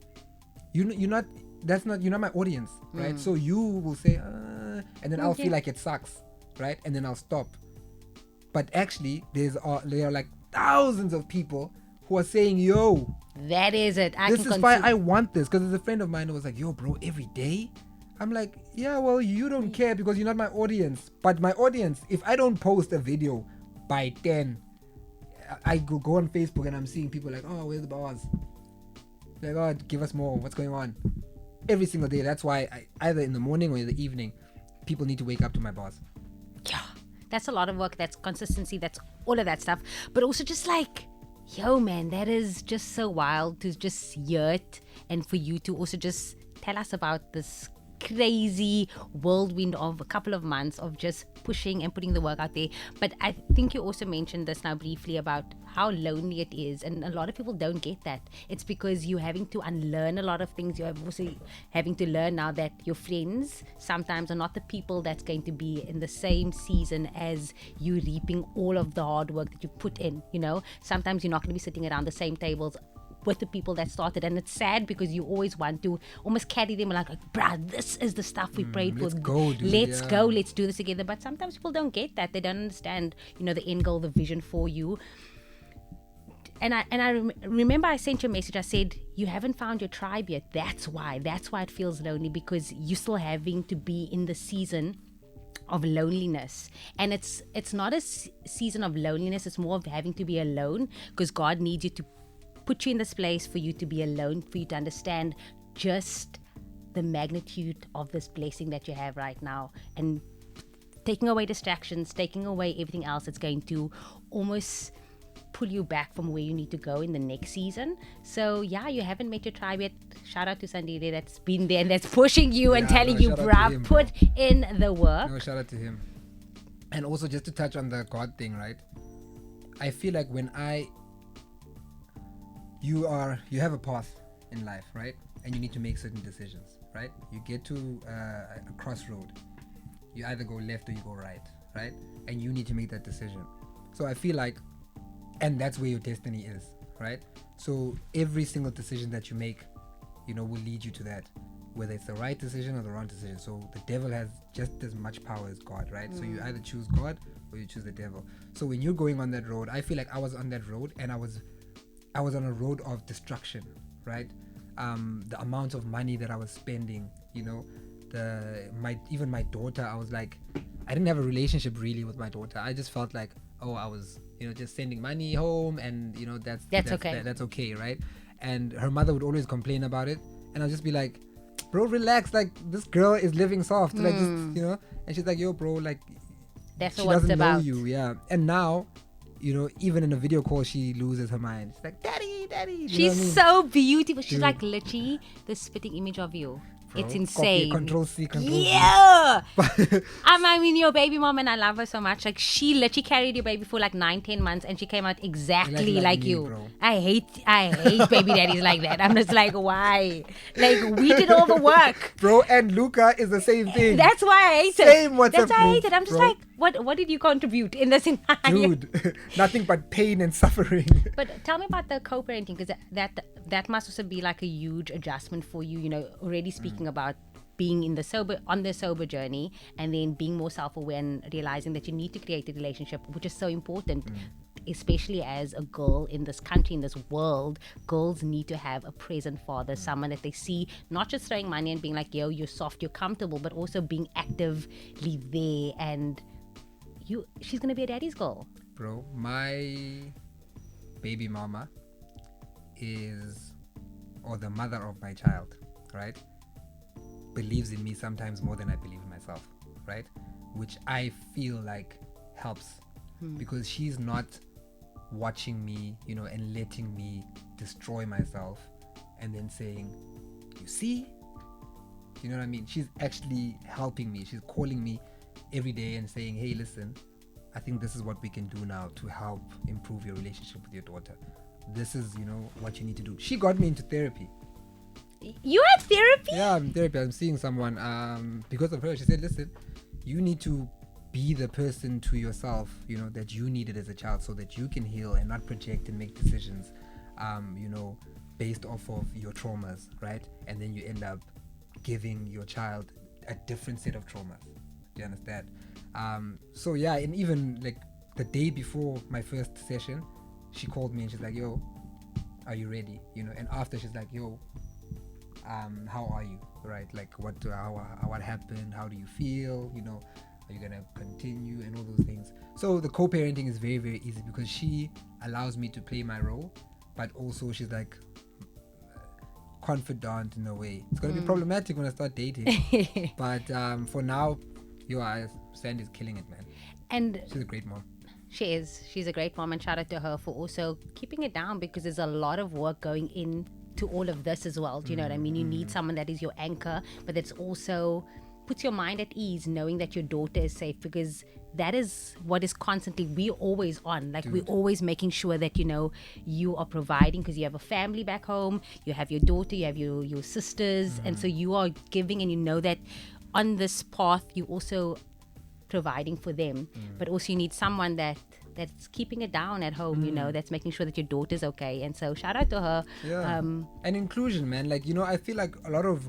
You're not my audience, right? So you will say, and then I'll feel like it sucks, right? And then I'll stop. But actually, there are like thousands of people who are saying, yo, that is it. This is why I want this. Because there's a friend of mine who was like, yo, bro, every day? I'm like, yeah, well, you don't care because you're not my audience. But my audience, if I don't post a video by 10, I go on Facebook and I'm seeing people like, oh, where's the bars? Like, oh, give us more. What's going on? Every single day. That's why either in the morning or in the evening, people need to wake up to my bars. Yeah, that's a lot of work. That's consistency. That's all of that stuff. But also just like, yo, man, that is just so wild to just hear it. And for you to also just tell us about this crazy whirlwind of a couple of months of just pushing and putting the work out there. But I think you also mentioned this now briefly about how lonely it is, and a lot of people don't get that. It's because you're having to unlearn a lot of things. You're also having to learn now that your friends sometimes are not the people that's going to be in the same season as you, reaping all of the hard work that you put in. You know, sometimes you're not going to be sitting around the same tables with the people that started. And it's sad because you always want to almost carry them like bruh, this is the stuff we prayed for. Let's go, dude. Let's go, let's do this together. But sometimes people don't get that. They don't understand, the end goal, the vision for you. And I remember I sent you a message. I said, you haven't found your tribe yet. That's why it feels lonely, because you're still having to be in the season of loneliness. And it's not a season of loneliness. It's more of having to be alone, because God needs you to put you in this place for you to be alone, for you to understand just the magnitude of this blessing that you have right now. And taking away distractions, taking away everything else, it's going to almost pull you back from where you need to go in the next season. So yeah, you haven't met your tribe yet. Shout out to Sandile that's been there and that's pushing you and telling you, bruh, put in the work. No, shout out to him. And also, just to touch on the God thing, right? I feel like when you have a path in life, right? And you need to make certain decisions, right? You get to a crossroad. You either go left or you go right? And you need to make that decision. So I feel like, and that's where your destiny is, right? So every single decision that you make, will lead you to that, whether it's the right decision or the wrong decision. So the devil has just as much power as God, right? So you either choose God or you choose the devil. So when you're going on that road, I feel like I was on that road, and I was on a road of destruction, right? The amount of money that I was spending, even my daughter, I was like, I didn't have a relationship really with my daughter. I just felt like, I was, just sending money home, and that's okay. That's okay, right? And her mother would always complain about it, and I'll just be like, bro, relax, like this girl is living soft, like just, and she's like, yo, bro, like that's she what doesn't it's know about. you, yeah. And now, even in a video call, she loses her mind. She's like, daddy. She's so beautiful. She's like literally the spitting image of you. Bro, it's insane. Control C. Yeah. I mean, your baby mom, and I love her so much. Like, she literally carried your baby for like 9-10 months, and she came out exactly like me, you. Bro. I hate baby daddies like that. I'm just like, why? Like, we did all the work, bro. And Luca is the same thing. That's why I hate it. Same WhatsApp That's why I hate it. I'm just bro. like, what did you contribute in this entire? Dude, nothing but pain and suffering. But tell me about the co-parenting, because that must also be like a huge adjustment for you. Already speaking about being on the sober journey, and then being more self-aware and realizing that you need to create a relationship, which is so important. Especially as a girl in this country, in this world, girls need to have a present father, someone that they see, not just throwing money and being like, yo, you're soft, you're comfortable, but also being actively there. And she's gonna be a daddy's girl. Bro, my baby mama or the mother of my child, right, believes in me sometimes more than I believe in myself, right? Which I feel like helps, because she's not watching me, and letting me destroy myself and then saying, you see? You know what I mean? She's actually helping me. She's calling me every day and saying, hey, listen, I think this is what we can do now to help improve your relationship with your daughter. This is, what you need to do. She got me into therapy. You had therapy? Yeah, I'm in therapy. I'm seeing someone because of her. She said, listen, you need to be the person to yourself, that you needed as a child, so that you can heal and not project and make decisions, based off of your traumas, right? And then you end up giving your child a different set of traumas. Do you understand? So yeah, and even like the day before my first session, she called me and she's like, yo, are you ready? And after, she's like, yo, how are you? Right? Like what happened? How do you feel? Are you gonna continue and all those things? So the co-parenting is very, very easy, because she allows me to play my role, but also she's like confidant in a way. It's gonna be problematic when I start dating, but for now, Sandy's killing it, man. And she's a great mom. She is. She's a great mom, and shout out to her for also keeping it down, because there's a lot of work going into all of this as well. Do you know what I mean? You need someone that is your anchor, but that's also puts your mind at ease, knowing that your daughter is safe, because that is what is constantly, we're always on. Like, we're always making sure that, you are providing, because you have a family back home, you have your daughter, you have your sisters, and so you are giving, and you know that on this path, you also providing for them, but also you need someone that that's keeping it down at home, that's making sure that your daughter's okay. And so shout out to her. Yeah. And inclusion, man. Like, I feel like a lot of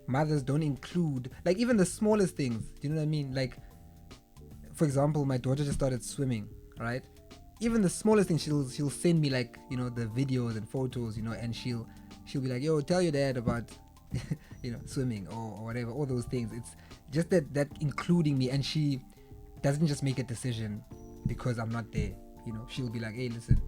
mothers don't include, like, even the smallest things. Do you know what I mean? Like, for example, my daughter just started swimming, right? Even the smallest thing, she'll send me, like, the videos and photos, and she'll be like, yo, tell your dad about swimming or whatever, all those things. It's just that including me, and she doesn't just make a decision because I'm not there. She'll be like, hey, listen,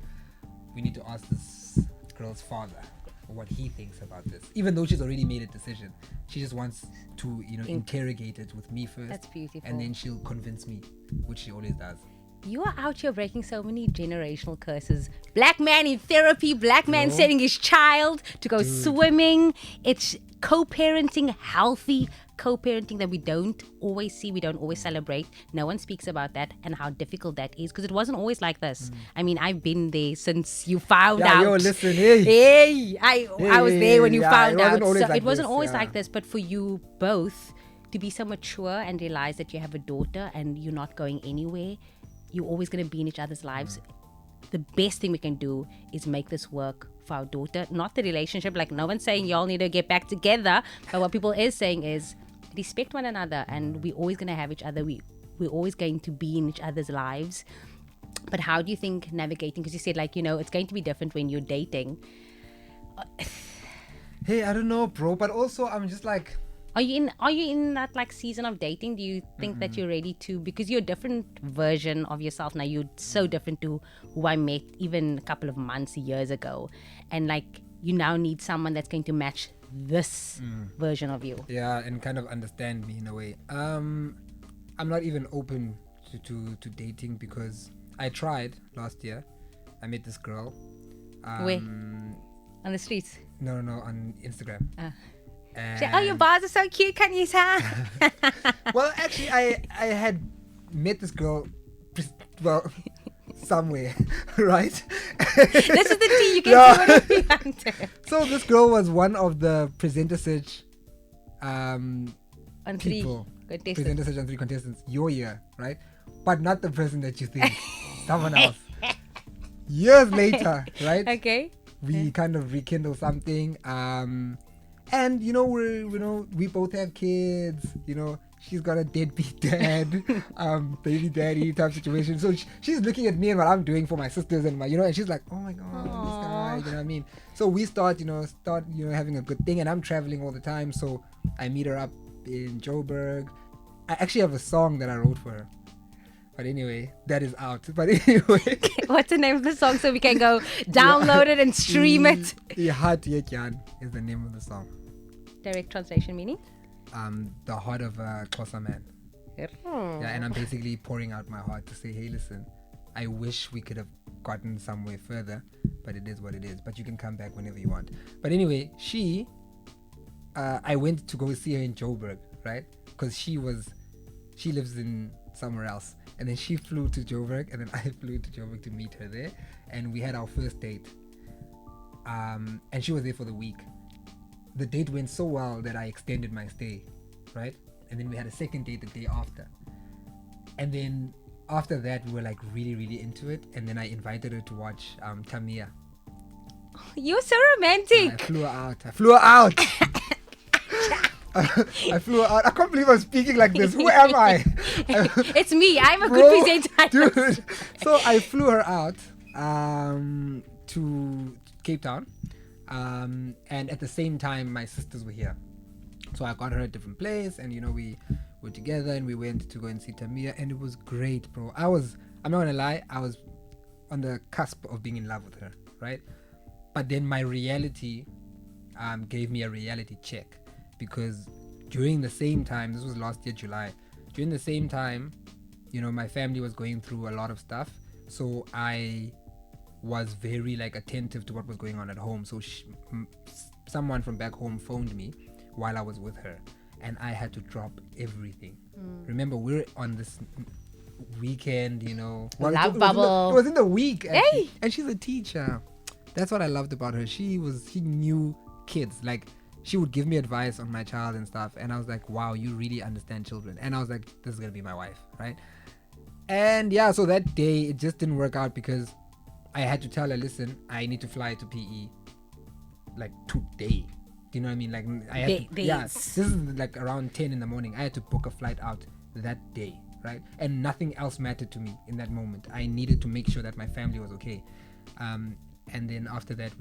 we need to ask this girl's father what he thinks about this, even though she's already made a decision. She just wants to interrogate it with me first. That's beautiful. And then she'll convince me, which she always does. You are out here breaking so many generational curses. Black man in therapy, black man sending his child to go swimming. It's co-parenting, healthy co-parenting that we don't always see, we don't always celebrate. No one speaks about that and how difficult that is, because it wasn't always like this. I mean, I've been there since you found out. Yo, listen, hey. I was there when you found out. So Like it wasn't this, always like this, but for you both to be so mature and realize that you have a daughter and you're not going anywhere, you're always going to be in each other's lives. The best thing we can do is make this work for our daughter, not the relationship. Like, no one's saying y'all need to get back together, but what people is saying is respect one another, and we're always going to have each other. We're always going to be in each other's lives. But how do you think navigating, because you said, like, it's going to be different when you're dating. Hey, I don't know, bro, but also I'm just like, Are you in that, like, season of dating? Do you think that you're ready to, because you're a different version of yourself now. You're so different to who I met even a couple of months, years ago, and like you now need someone that's going to match this version of you. Yeah, and kind of understand me in a way. I'm not even open to dating, because I tried last year. I met this girl. Where? On the streets? No, on Instagram. Oh, your bars are so cute, Khanyisa. Well, actually, I had met this girl, somewhere, right? This is the tea. You can do whatever you want to. So this girl was one of the Presenter Search On people. Three Presenter Search on 3 contestants your year, right? But not the person that you think. Someone else. Years later, right? Okay. We kind of rekindle something. And we both have kids. She's got a deadbeat dad, baby daddy type situation. So she's looking at me and what I'm doing for my sisters and and she's like, oh my god, this guy, you know what I mean? So we start having a good thing, and I'm traveling all the time. So I meet her up in Joburg. I actually have a song that I wrote for her. But anyway, that is out. But anyway. What's the name of the song so we can go download it and stream it? Heart Yekyan is the name of the song. Direct translation meaning? The heart of a Xhosa man. Oh. Yeah, and I'm basically pouring out my heart to say, hey, listen, I wish we could have gotten somewhere further, but it is what it is. But you can come back whenever you want. But anyway, I went to go see her in Joburg, right? Because she lives in somewhere else. And then she flew to Joburg, and then I flew to Joburg to meet her there. And we had our first date. And she was there for the week. The date went so well that I extended my stay, right? And then we had a second date the day after. And then after that, we were like really, really into it. And then I invited her to watch Tamiya. You're so romantic. I flew her out. I flew her out. I can't believe I'm speaking like this. Who am I? It's me. I'm a good presenter. Dude. So I flew her out to Cape Town. And at the same time, my sisters were here. So I got her at a different place, and we were together, and we went to go and see Tamiya, and it was great, bro. I'm not gonna lie, I was on the cusp of being in love with her, right? But then my reality gave me a reality check, because during the same time, this was last year, July, during the same time, my family was going through a lot of stuff. So I was very attentive to what was going on at home. So someone from back home phoned me while I was with her, and I had to drop everything. Remember, we're on this weekend, Love bubble. It was in the week, actually. Hey! And she's a teacher. That's what I loved about her. She knew kids. She would give me advice on my child and stuff, and I was like, wow, you really understand children. And I was like, this is gonna be my wife, right? And yeah, so that day it just didn't work out because I had to tell her, listen, I need to fly to PE like today. Do you know what I mean? Like I had to, yeah, this is like around 10 in the morning. I had to book a flight out that day, right? And nothing else mattered to me in that moment. I needed to make sure that my family was okay. And then after that,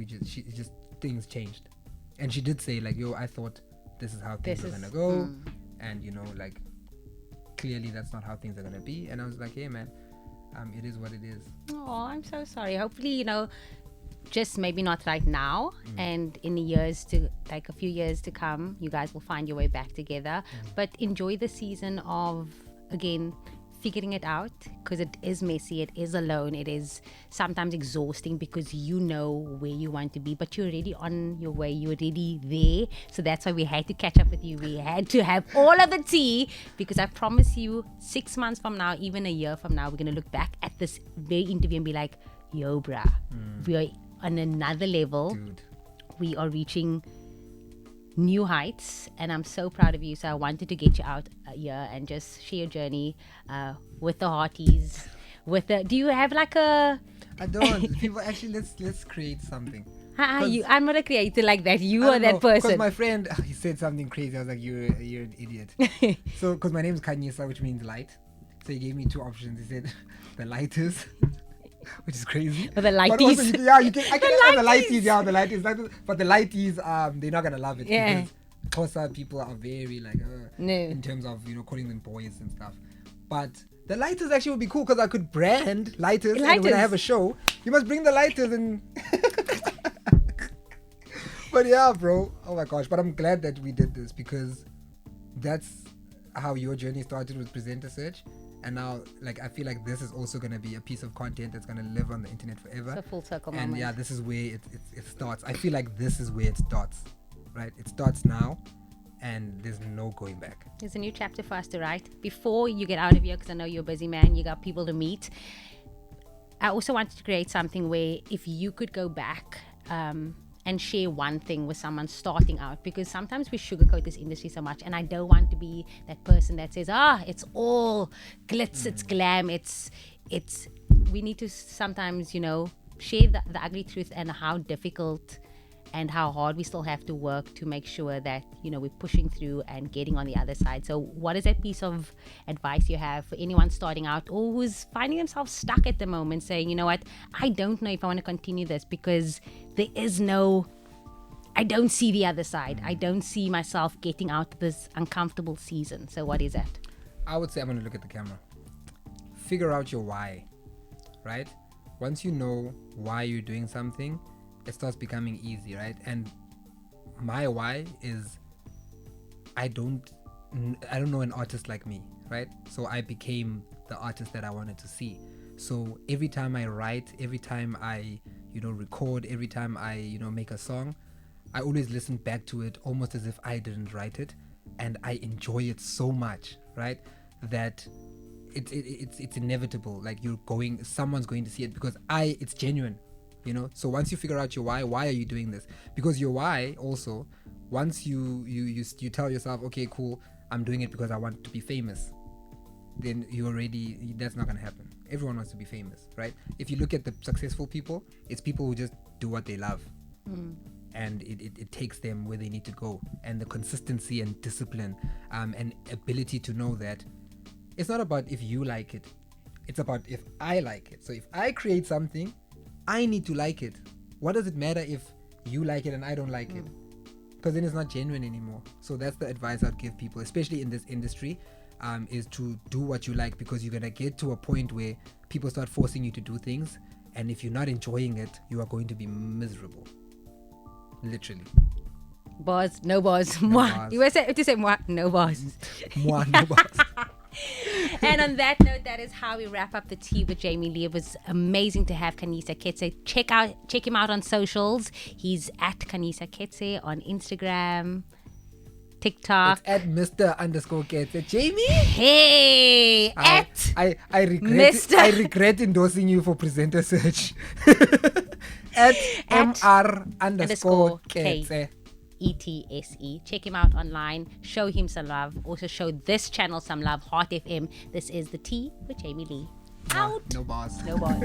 things changed. And she did say like, yo, I thought this is how things are gonna go, and you know, like clearly that's not how things are gonna be. And I was like, hey man, it is what it is. Oh, I'm so sorry. Hopefully, you know, just maybe not right now, and in the years to like a few years to come, you guys will find your way back together. But enjoy the season of, again, figuring it out, because it is messy, it is alone, it is sometimes exhausting because you know where you want to be, but you're already on your way, you're already there. So that's why we had to catch up with you. We had to have all of the tea, because I promise you 6 months from now, even a year from now, we're going to look back at this very interview and be like, yo bruh, we are on another level. Dude. We are reaching new heights, and I'm so proud of you. So I wanted to get you out here and just share your journey with the hearties. Do you have like a? I don't. People actually, let's create something. I'm not a creator like that. You are that person. Because my friend, he said something crazy. I was like, you're an idiot. So because my name is Khanyisa, which means light. So he gave me 2 options. He said the lighters. Which is crazy. But the lighties. I can have the lighties. Yeah, the lighties. But the lighties, they're not gonna love it. Yeah. Because Xhosa people are very like, no. In terms of, you know, calling them boys and stuff. But the lighters actually would be cool because I could brand lighters. And when I have a show, you must bring the lighters and. But yeah, bro. Oh my gosh. But I'm glad that we did this, because that's how your journey started with Presenter Search. And now, like, I feel like this is also going to be a piece of content that's going to live on the internet forever. It's a full circle and moment. Yeah, this is where it starts. I feel like this is where it starts, right? It starts now, and there's no going back. There's a new chapter for us to write. Before you get out of here, because I know you're a busy man, you got people to meet. I also wanted to create something where if you could go back and share one thing with someone starting out, because sometimes we sugarcoat this industry so much, and I don't want to be that person that says, it's all glitz, it's glam, it's we need to sometimes, you know, share the ugly truth and how difficult and how hard we still have to work to make sure that, you know, we're pushing through and getting on the other side. So what is that piece of advice you have for anyone starting out or who's finding themselves stuck at the moment, saying, you know what, I don't know if I want to continue this because I don't see the other side. I don't see myself getting out of this uncomfortable season. So what is that? I would say, I'm going to look at the camera. Figure out your why, right? Once you know why you're doing something, it starts becoming easy, right? And my why is I don't know an artist like me, right? So I became the artist that I wanted to see. So every time I write, every time I, you know, record, every time I, you know, make a song, I always listen back to it almost as if I didn't write it, and I enjoy it so much, right? That it's inevitable. Like someone's going to see it because it's genuine. You know, so once you figure out your why are you doing this? Because your why also, once you tell yourself, okay, cool, I'm doing it because I want to be famous, then that's not gonna happen. Everyone wants to be famous, right? If you look at the successful people, it's people who just do what they love, and it takes them where they need to go. And the consistency and discipline, and ability to know that it's not about if you like it, it's about if I like it. So if I create something, I need to like it. What does it matter if you like it and I don't like it? Because then it's not genuine anymore. So that's the advice I'd give people, especially in this industry, is to do what you like, because you're gonna get to a point where people start forcing you to do things, and if you're not enjoying it, you are going to be miserable. Literally. Bars, no bars. No Moi. bars. You were to say moi, no bars. Moi, no bars. And on that note, that is how we wrap up the tea with Jamie-Lee. It was amazing to have Khanyisa Ketse. Check him out on socials. He's at Khanyisa Ketse on Instagram, TikTok. It's at Mr_Ketse Jamie. Hey, I regret endorsing you for Presenter Search. at Mr_Ketse. ETSE. Check him out online. Show him some love. Also show this channel some love. Heart FM. This is The Tea with Jamie-Lee. Out. No bars. No bars.